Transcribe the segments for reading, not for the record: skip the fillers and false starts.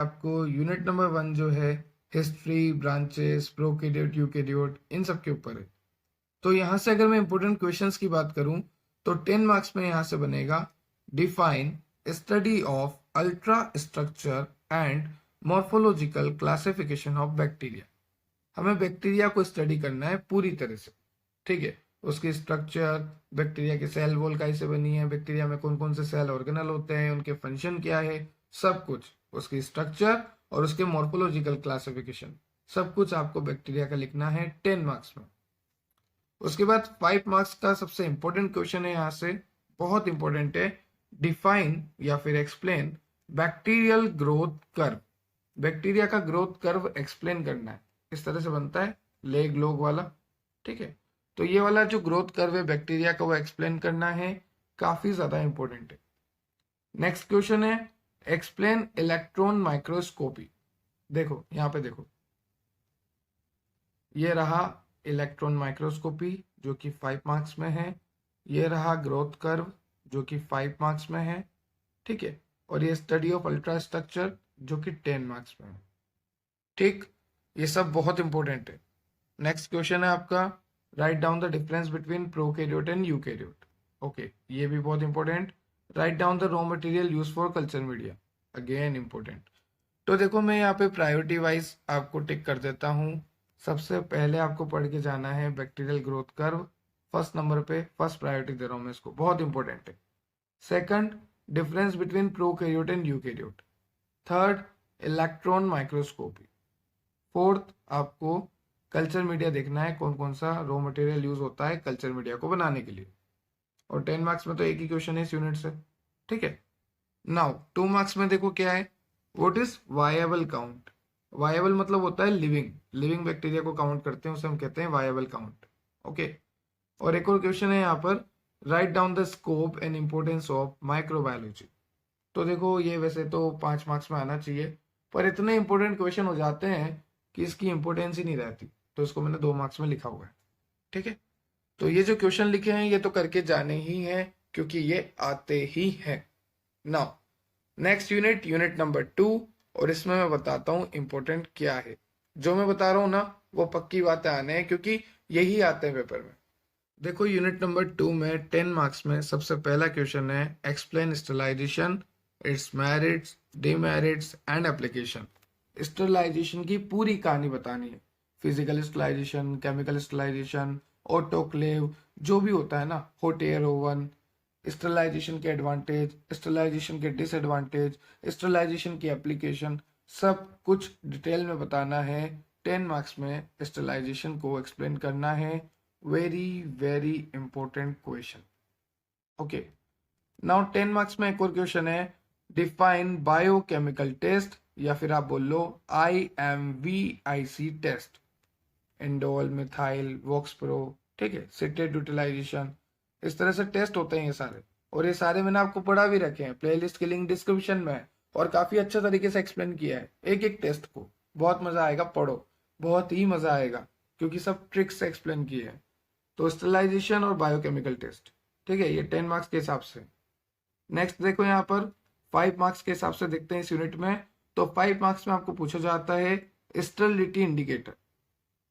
आपको unit number 1 जो है हिस्ट्री, ब्रांचेस, प्रोकैरियोट, यूकैरियोट इन सब के ऊपर है। तो यहाँ से अगर मैं इंपॉर्टेंट क्वेश्चंस की बात करूं तो 10 मार्क्स में यहाँ से बनेगा define study of ultra structure and morphological classification of bacteria. हमें बैक्टीरिया को स्टडी करना है पूरी तरह से, ठीक है। उसकी स्ट्रक्चर, बैक्टीरिया की सेल वॉल कैसे बनी है, बैक्टीरिया में कौन कौन से सेल ऑर्गेनल होते हैं, उनके फंक्शन क्या है, सब कुछ, उसकी स्ट्रक्चर और उसके मॉर्फोलॉजिकल क्लासिफिकेशन, सब कुछ आपको बैक्टीरिया का लिखना है 10 मार्क्स में। उसके बाद 5 मार्क्स का सबसे इंपॉर्टेंट क्वेश्चन है, यहाँ से बहुत इंपॉर्टेंट है, डिफाइन या फिर explain bacterial growth curve. Bacteria का ग्रोथ कर्व एक्सप्लेन करना है, इस तरह से बनता है लेग लोग वाला, ठीक है। तो ये वाला जो ग्रोथ कर्व है बैक्टीरिया का वो एक्सप्लेन करना है, काफी ज्यादा इंपॉर्टेंट है। नेक्स्ट क्वेश्चन है एक्सप्लेन इलेक्ट्रॉन माइक्रोस्कोपी। देखो यहाँ पे देखो, ये रहा इलेक्ट्रॉन माइक्रोस्कोपी जो कि 5 मार्क्स में है, ये रहा ग्रोथ कर्व जो कि 5 मार्क्स में है, ठीक है, और ये स्टडी ऑफ अल्ट्रा स्ट्रक्चर जो कि 10 मार्क्स में है, ठीक। ये सब बहुत इंपॉर्टेंट है। नेक्स्ट क्वेश्चन है आपका right down the difference between prokaryote and eukaryote. Okay, ये भी बहुत important. Right down the raw material use for culture media, again important. तो देखो मैं यहाँ पे प्रायोरिटी वाइज आपको टिक कर देता हूँ। सबसे पहले आपको पढ़ के जाना है bacterial growth curve, first number पे, फर्स्ट प्रायोरिटी दे रहा हूँ मैं इसको, बहुत इंपॉर्टेंट है। Second, difference between prokaryote and eukaryote. Third, electron microscopy. Fourth, आपको कल्चर मीडिया देखना है, कौन कौन सा रॉ मटेरियल यूज होता है कल्चर मीडिया को बनाने के लिए। और 10 मार्क्स में तो एक ही क्वेश्चन है इस यूनिट से, ठीक है। नाउ 2 मार्क्स में देखो क्या है, what is viable count. Viable मतलब होता है लिविंग, लिविंग बैक्टीरिया को काउंट करते हैं, उसे हम कहते हैं वायबल काउंट, ओके। और एक और क्वेश्चन है यहाँ पर, right down the scope and importance of microbiology. तो देखो ये वैसे तो 5 मार्क्स में आना चाहिए, पर इतने इंपॉर्टेंट क्वेश्चन हो जाते हैं कि इसकी इंपॉर्टेंस ही नहीं रहती, तो इसको मैंने 2 मार्क्स में लिखा हुआ है, ठीक है। तो ये जो क्वेश्चन लिखे हैं ये तो करके जाने ही हैं क्योंकि ये आते ही हैं। Now next unit, unit number 2, और इसमें मैं बताता हूँ इंपॉर्टेंट क्या है। जो मैं बता रहा हूँ ना वो पक्की बातें आने हैं क्योंकि यही आते हैं पेपर में। देखो यूनिट नंबर 2 में 10 मार्क्स में सबसे पहला क्वेश्चन है explain sterilisation, its merits, demerits and application. Sterilisation की पूरी कहानी बतानी है, physical sterilisation, chemical sterilisation, autoclave, जो भी होता है ना, हॉट एयर ओवन, स्टरलाइजेशन के एडवांटेज, स्टरलाइजेशन के डिसएडवांटेज, स्टरलाइजेशन की एप्लीकेशन, सब कुछ डिटेल में बताना है। 10 मार्क्स में स्टरलाइजेशन को एक्सप्लेन करना है, very very important question, okay. Now 10 marks में एक और क्वेश्चन है डिफाइन बायोकेमिकल टेस्ट, या फिर आप बोल लो IMVIC टेस्ट, इंडोल, मिथाइल, वॉक्सप्रो, ठीक है, सिटेट यूटिलाइजेशन, इस तरह से टेस्ट होते हैं ये सारे, और ये सारे मैंने आपको पढ़ा भी रखे हैं, प्लेलिस्ट की लिंक डिस्क्रिप्शन में है, और काफी अच्छे तरीके से एक्सप्लेन किया है एक एक टेस्ट को। बहुत मजा आएगा, पढ़ो, बहुत ही मजा आएगा क्योंकि सब ट्रिक्स से एक्सप्लेन किए हैं। तो स्टरलाइजेशन और बायोकेमिकल टेस्ट, ठीक है, ये 10 मार्क्स के हिसाब से। नेक्स्ट देखो यहाँ पर 5 मार्क्स के हिसाब से देखते हैं इस यूनिट में। तो 5 मार्क्स में आपको पूछा जाता है स्टेरिलिटी इंडिकेटर,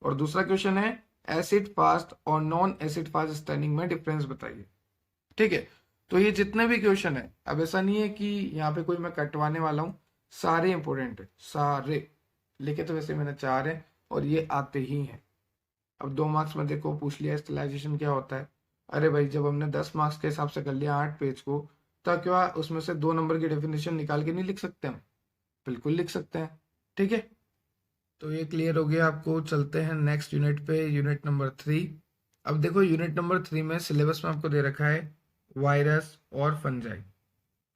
और दूसरा क्वेश्चन है एसिड फास्ट और नॉन एसिड फास्ट स्टैनिंग में डिफरेंस बताइए, ठीक है। तो ये जितने भी क्वेश्चन है, अब ऐसा नहीं है कि यहाँ पे कोई मैं कटवाने वाला हूँ, सारे इंपॉर्टेंट है, सारे लिखे तो वैसे मैंने 4 है और ये आते ही हैं। अब 2 मार्क्स में देखो पूछ लिया स्टेलाइजेशन क्या होता है, अरे भाई जब हमने 10 मार्क्स के हिसाब से कर लिया 8 पेज को, तो क्या उसमें से 2 नंबर की डेफिनेशन निकाल के नहीं लिख सकते हम? बिल्कुल लिख सकते हैं, ठीक है। तो ये क्लियर हो गया आपको। चलते हैं नेक्स्ट यूनिट पे, यूनिट नंबर 3। अब देखो यूनिट नंबर 3 में सिलेबस में आपको दे रखा है वायरस और फंजाई,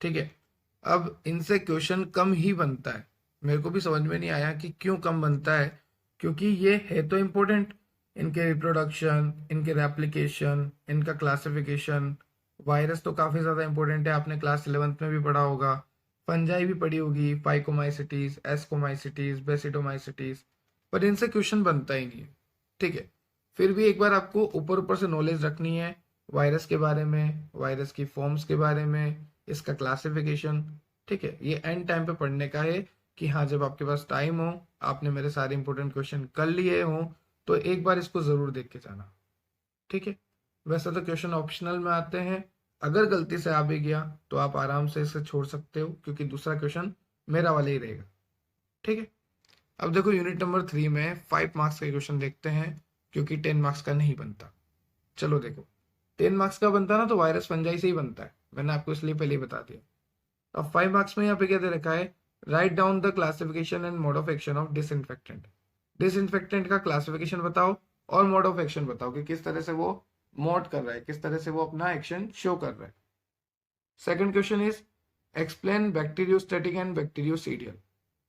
ठीक है। अब इनसे क्वेश्चन कम ही बनता है, मेरे को भी समझ में नहीं आया कि क्यों कम बनता है, क्योंकि ये है तो इम्पोर्टेंट, इनके रिप्रोडक्शन, इनके रेप्लिकेशन, इनका क्लासिफिकेशन। वायरस तो काफी ज्यादा इंपॉर्टेंट है, आपने क्लास 11th में भी पढ़ा होगा, फंजाई भी पढ़ी होगी, फाइकोमाइसिटीज, एस्कोमाइसिटीज, बेसिडोमाइसिटीज, पर इनसे क्वेश्चन बनता ही नहीं है, ठीक है। फिर भी एक बार आपको ऊपर ऊपर से नॉलेज रखनी है वायरस के बारे में, वायरस की फॉर्म्स के बारे में, इसका क्लासिफिकेशन, ठीक है, ये एंड टाइम पे पढ़ने का है, कि हाँ, जब आपके पास टाइम हो, आपने मेरे सारे इंपॉर्टेंट क्वेश्चन कर लिए हो, तो एक बार इसको ज़रूर देख के जाना, ठीक है। वैसे तो क्वेश्चन ऑप्शनल में आते हैं, अगर गलती से आ भी गया तो आप आराम से इसे छोड़ सकते हो, क्योंकि दूसरा क्वेश्चन मेरा वाला ही रहेगा, ठीक है। अब देखो यूनिट नंबर 3 में 5 मार्क्स का क्वेश्चन देखते हैं, क्योंकि 10 मार्क्स का नहीं बनता। चलो देखो, 10 मार्क्स का बनता ना तो वायरस फंजाई से ही बनता है, मैंने आपको इसलिए पहले ही बता दिया। अब 5 मार्क्स में यहाँ पे क्या दे रखा है, right down the classification and mode of action of disinfectant. Disinfectant का क्लासिफिकेशन बताओ और मोड ऑफ एक्शन बताओ कि किस तरह से वो मोड कर रहा है, किस तरह से वो अपना एक्शन शो कर रहा है। Second question is explain bacteriostatic and bactericidal.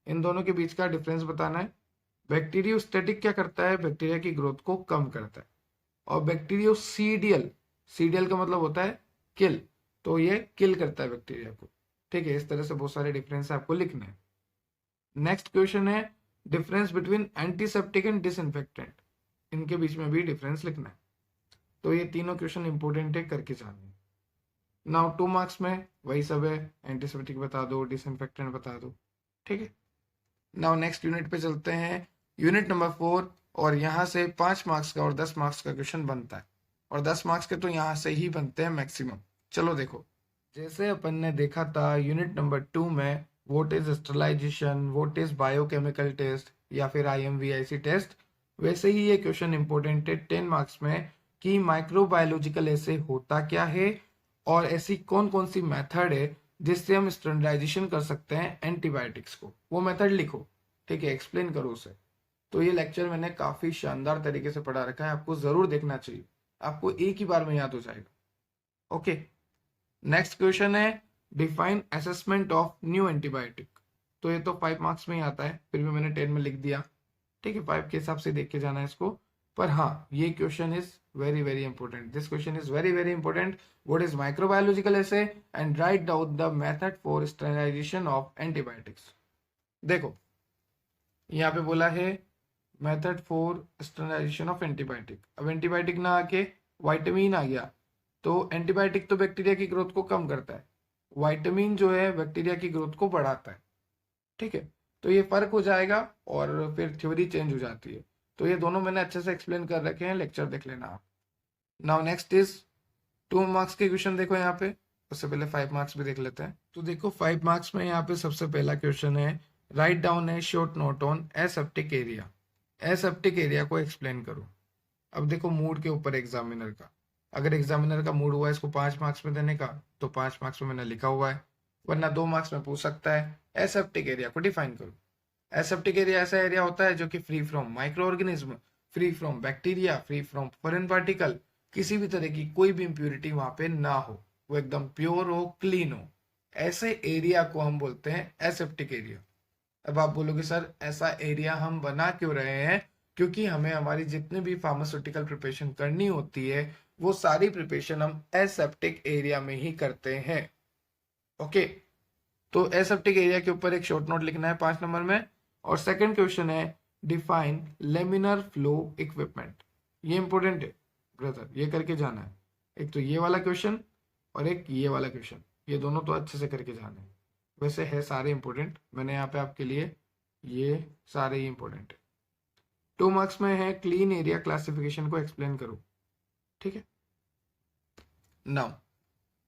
इन दोनों के बीच का डिफरेंस बताना है। बैक्टीरियोस्टैटिक क्या करता है, बैक्टीरिया की ग्रोथ को कम करता है, और बैक्टीरियोसीडियल, सीडियल का मतलब होता है किल, तो ये किल करता है बैक्टीरिया को, ठीक है। इस तरह से बहुत सारे डिफरेंस आपको लिखने हैं। नेक्स्ट क्वेश्चन है difference between antiseptic and disinfectant, इनके बीच में भी डिफरेंस लिखना है। तो ये तीनों क्वेश्चन इंपोर्टेंट है, करके जाने। नाउ 2 मार्क्स में वही सब है, एंटीसेप्टिक बता दो, डिसइंफेक्टेंट बता दो, ठीक है। नाउ नेक्स्ट यूनिट पे चलते हैं, यूनिट नंबर 4, और यहाँ से 5 मार्क्स का और 10 मार्क्स का क्वेश्चन बनता है, और 10 मार्क्स के तो यहाँ से ही बनते हैं मैक्सिमम। चलो देखो, जैसे अपन ने देखा था यूनिट नंबर 2 में what is sterilisation, what is biochemical test या फिर IMVIC टेस्ट, वैसे ही ये क्वेश्चन इंपॉर्टेंट है 10 मार्क्स में कि माइक्रोबायोलॉजिकल ऐसे होता क्या है और ऐसी कौन कौन सी मेथड है जिससे हम स्टैंडर्डाइजेशन कर सकते हैं एंटीबायोटिक्स को, वो मेथड लिखो, ठीक है, एक्सप्लेन करो उसे। तो ये लेक्चर मैंने काफी शानदार तरीके से पढ़ा रखा है, आपको जरूर देखना चाहिए, आपको एक ही बार में याद हो जाएगा। ओके, नेक्स्ट क्वेश्चन है define assessment of new antibiotic. तो ये तो 5 मार्क्स में ही आता है, फिर भी मैंने 10 में लिख दिया, ठीक है, 5 के हिसाब से देख के जाना है इसको। पर हाँ, ये question is very very important, this question is very very important. What is microbiological assay and write down the method for sterilisation of antibiotics. देखो यहाँ पे बोला है method for sterilisation of antibiotic. अब एंटीबायोटिक ना आके वाइटामिन आ गया, तो एंटीबायोटिक तो बैक्टीरिया की ग्रोथ को कम करता है, वाइटामिन जो है बैक्टीरिया की ग्रोथ को बढ़ाता है, ठीक है। तो ये फर्क हो जाएगा और फिर थ्योरी चेंज हो जाती है। तो ये दोनों मैंने अच्छे से एक्सप्लेन कर रखे हैं, लेक्चर देख लेना आप। नाउ नेक्स्ट इज 2 मार्क्स के क्वेश्चन देखो यहाँ पे, उससे पहले 5 मार्क्स भी देख लेते हैं। तो देखो 5 मार्क्स में यहाँ पे सबसे पहला क्वेश्चन है write down A short note on aseptic area. Aseptic area को एक्सप्लेन करो। अब देखो मूड के ऊपर एग्जामिनर का, अगर एग्जामिनर का मूड हुआ है इसको 5 मार्क्स में देने का, तो 5 मार्क्स में मैंने लिखा हुआ है, वरना 2 मार्क्स में पूछ सकता है एसेप्टिक एरिया को डिफाइन करो। एसेप्टिक एरिया ऐसा एरिया होता है जो कि free from micro organism, free from bacteria, free from foreign particle, किसी भी तरह की कोई भी इंप्योरिटी वहां पे ना हो, वो एकदम प्योर हो, क्लीन हो, ऐसे एरिया को हम बोलते हैं एसेप्टिक एरिया। अब आप बोलोगे सर ऐसा एरिया हम बना क्यों रहे हैं, क्योंकि हमें हमारी जितने भी फार्मास्यूटिकल प्रिपरेशन करनी होती है वो सारी प्रिपरेशन हम एसेप्टिक एरिया में ही करते हैं। ओके, तो एसेप्टिक एरिया के ऊपर एक शॉर्ट नोट लिखना है 5 नंबर में। और सेकंड क्वेश्चन है डिफाइन लेमिनर फ्लो इक्विपमेंट। ये इंपॉर्टेंट है ब्रदर, ये करके जाना है। एक तो ये वाला क्वेश्चन और एक ये वाला क्वेश्चन, ये दोनों तो अच्छे से करके जाने हैं। वैसे है सारे इंपॉर्टेंट, मैंने यहाँ पे आपके लिए ये सारे ही इंपॉर्टेंट है। 2 मार्क्स में है क्लीन एरिया क्लासिफिकेशन को एक्सप्लेन करो, ठीक है। नाउ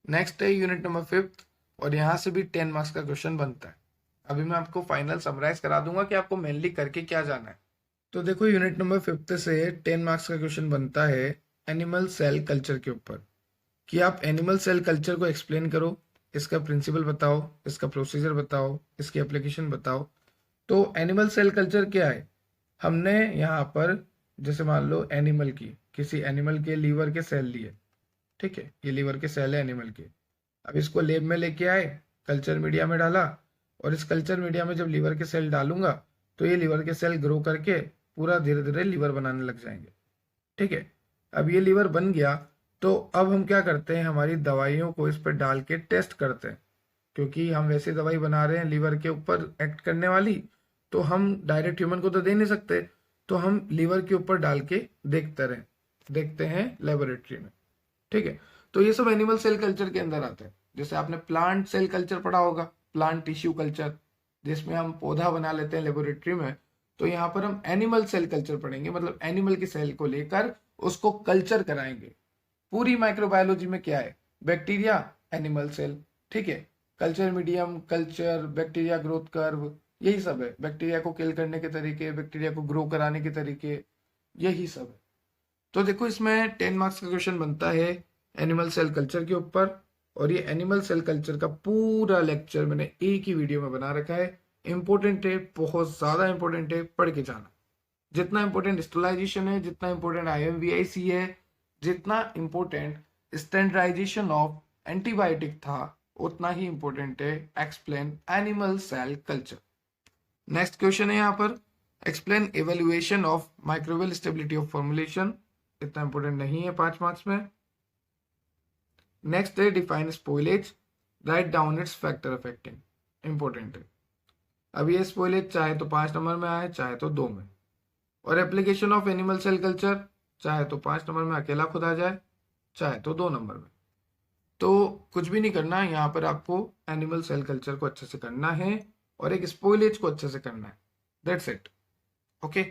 नेक्स्ट है यूनिट नंबर 5, और यहाँ से भी 10 मार्क्स का क्वेश्चन बनता है। अभी मैं आपको फाइनल समराइज करा दूंगा कि आपको मेनली करके क्या जाना है। तो देखो यूनिट नंबर 5 से 10 मार्क्स का क्वेश्चन बनता है एनिमल सेल कल्चर के ऊपर, कि आप एनिमल सेल कल्चर को एक्सप्लेन करो, इसका प्रिंसिपल बताओ, इसका प्रोसीजर बताओ, इसकी एप्लीकेशन बताओ। तो एनिमल सेल कल्चर क्या है, हमने यहाँ पर जैसे मान लो एनिमल की, किसी एनिमल के लीवर के सेल लिए, ठीक है, ये लीवर के सेल है एनिमल के। अब इसको लेब में लेके आए, कल्चर मीडिया में डाला, और इस कल्चर मीडिया में जब लीवर के सेल डालूंगा तो ये लीवर के सेल ग्रो करके पूरा धीरे धीरे लीवर बनाने लग जाएंगे, ठीक है। अब ये लीवर बन गया तो अब हम क्या करते हैं, हमारी दवाइयों को इस पर डाल के टेस्ट करते हैं, क्योंकि हम वैसे दवाई बना रहे हैं लीवर के ऊपर एक्ट करने वाली, तो हम डायरेक्ट ह्यूमन को तो दे नहीं सकते, तो हम लीवर के ऊपर डाल के देखते हैं लेबोरेटरी में, ठीक है। तो ये सब एनिमल सेल कल्चर के अंदर आता है। जैसे आपने प्लांट सेल कल्चर पढ़ा होगा, प्लांट टिश्यू कल्चर, जिसमें हम पौधा बना लेते हैं लेबोरेटरी में, तो यहाँ पर हम एनिमल सेल कल्चर पढ़ेंगे, मतलब एनिमल की सेल को लेकर उसको कल्चर कराएंगे। पूरी माइक्रोबायोलॉजी में क्या है, बैक्टीरिया, एनिमल सेल, ठीक है, culture medium, culture, bacteria growth curve, यही सब है। बैक्टीरिया को किल करने के तरीके, बैक्टीरिया को ग्रो कराने के तरीके, यही सब है। तो देखो इसमें 10 मार्क्स का क्वेश्चन बनता है एनिमल सेल कल्चर के ऊपर, और ये एनिमल सेल कल्चर का पूरा लेक्चर मैंने एक ही वीडियो में बना रखा है। इंपॉर्टेंट है, बहुत ज्यादा इंपॉर्टेंट है, पढ़ के जाना। जितना इंपॉर्टेंट स्टेरिलाइजेशन है, जितना इंपॉर्टेंट IMVIC है, जितना इंपॉर्टेंट स्टैंडर्डाइजेशन ऑफ एंटीबायोटिक था, उतना ही इंपॉर्टेंट है explain animal cell culture. Next question है यहाँ पर, explain evaluation of microbial stability of formulation. इतना इंपॉर्टेंट नहीं है 5 मार्क्स में। नेक्स्ट है define spoilage, write down its factor affecting, important है। अब ये स्पॉइलेज चाहे तो 5 नंबर में आए, चाहे तो 2 में। और application of animal cell culture चाहे तो 5 नंबर में अकेला खुद आ जाए, चाहे तो 2 नंबर में। तो कुछ भी नहीं करना है यहाँ पर, आपको एनिमल सेल कल्चर को अच्छे से करना है और एक स्पॉइलेज को अच्छे से करना है, दैट्स इट। ओके,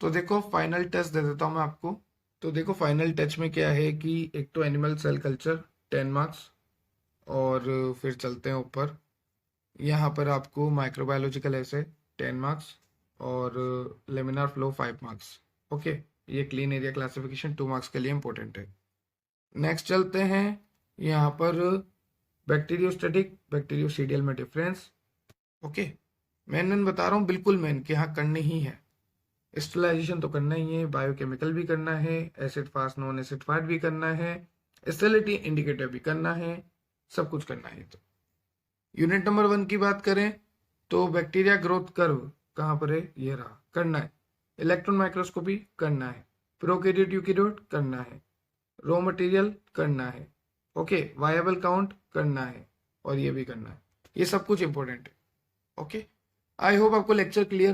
तो देखो फाइनल टेस्ट दे देता हूँ मैं आपको। तो देखो फाइनल टच में क्या है कि एक तो एनिमल सेल कल्चर 10 मार्क्स, और फिर चलते हैं ऊपर। यहाँ पर आपको माइक्रोबायोलॉजिकल ऐसे 10 मार्क्स और लेमिनार फ्लो 5 मार्क्स। ओके, ये क्लीन एरिया क्लासिफिकेशन 2 मार्क्स के लिए इंपॉर्टेंट है। नेक्स्ट चलते हैं यहाँ पर बैक्टीरियोस्टैटिक बैक्टीरियोसीडियल में डिफरेंस। ओके, मैंने बता रहा हूँ बिल्कुल मेन कि हाँ करनी ही है। स्टेरिलाइजेशन तो करना ही है, बायोकेमिकल भी करना है, acid fast non acid fast भी करना है, स्टेरिलिटी इंडिकेटर भी करना है, सब कुछ करना है। तो यूनिट नंबर 1 की बात करें तो बैक्टीरिया ग्रोथ कर्व कहाँ पर है, ये रहा, करना है। इलेक्ट्रॉन माइक्रोस्कोपी करना है, प्रोकैरियोट यूकैरियोट करना है, रॉ मटेरियल करना है, ओके, वायबल काउंट करना है, और ये भी करना है। ये सब कुछ इंपॉर्टेंट है। ओके, आई होप आपको लेक्चर क्लियर